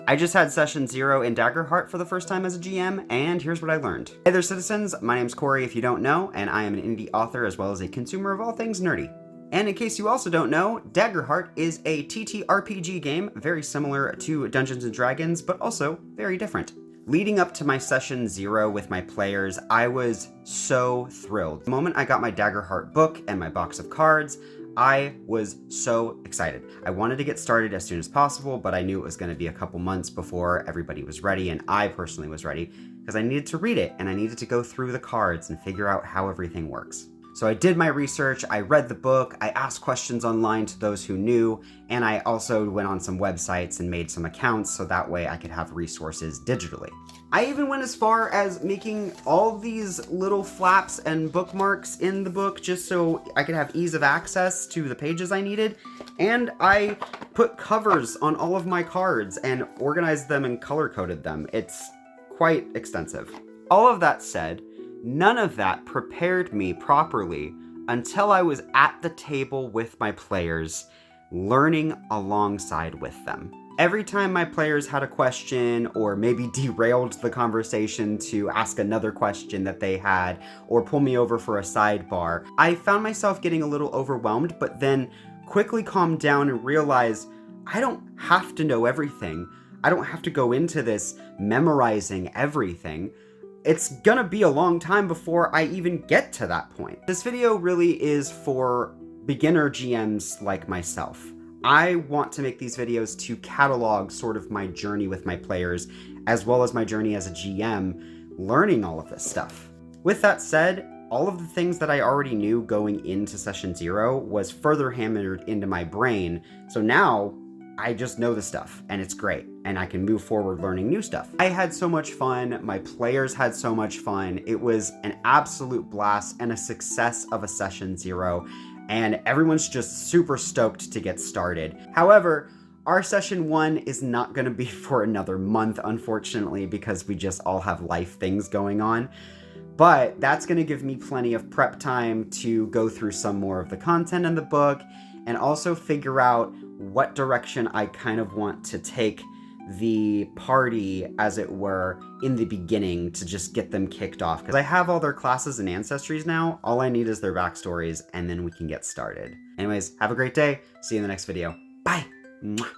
I just had session 0 in Daggerheart for the first time as a GM, and here's what I learned. Hey there, citizens. My name's Corey, if you don't know, and I am an indie author as well as a consumer of all things nerdy. And in case you also don't know, Daggerheart is a TTRPG game very similar to Dungeons & Dragons, but also very different. Leading up to my session 0 with my players, I was so thrilled. The moment I got my Daggerheart book and my box of cards, I was so excited. I wanted to get started as soon as possible, but I knew it was going to be a couple months before everybody was ready, and I personally was ready, because I needed to read it, and I needed to go through the cards and figure out how everything works. So I did my research, I read the book, I asked questions online to those who knew, and I also went on some websites and made some accounts so that way I could have resources digitally. I even went as far as making all these little flaps and bookmarks in the book just so I could have ease of access to the pages I needed, and I put covers on all of my cards and organized them and color-coded them. It's quite extensive. All of that said, none of that prepared me properly until I was at the table with my players, learning alongside with them. Every time my players had a question or maybe derailed the conversation to ask another question that they had or pull me over for a sidebar, I found myself getting a little overwhelmed, but then quickly calmed down and realized I don't have to know everything. I don't have to go into this memorizing everything. It's gonna be a long time before I even get to that point. This video really is for beginner GMs like myself. I want to make these videos to catalog sort of my journey with my players, as well as my journey as a GM, learning all of this stuff. With that said, all of the things that I already knew going into session 0 was further hammered into my brain, so now I just know the stuff, and it's great, and I can move forward learning new stuff. I had so much fun, my players had so much fun, it was an absolute blast and a success of a session 0, and everyone's just super stoked to get started. However, our session 1 is not gonna be for another month, unfortunately, because we just all have life things going on. But that's gonna give me plenty of prep time to go through some more of the content in the book and also figure out what direction I kind of want to take the party, as it were, in the beginning to just get them kicked off. Because I have all their classes and ancestries now, all I need is their backstories, and then we can get started. Anyways, have a great day. See you in the next video. Bye! Mwah.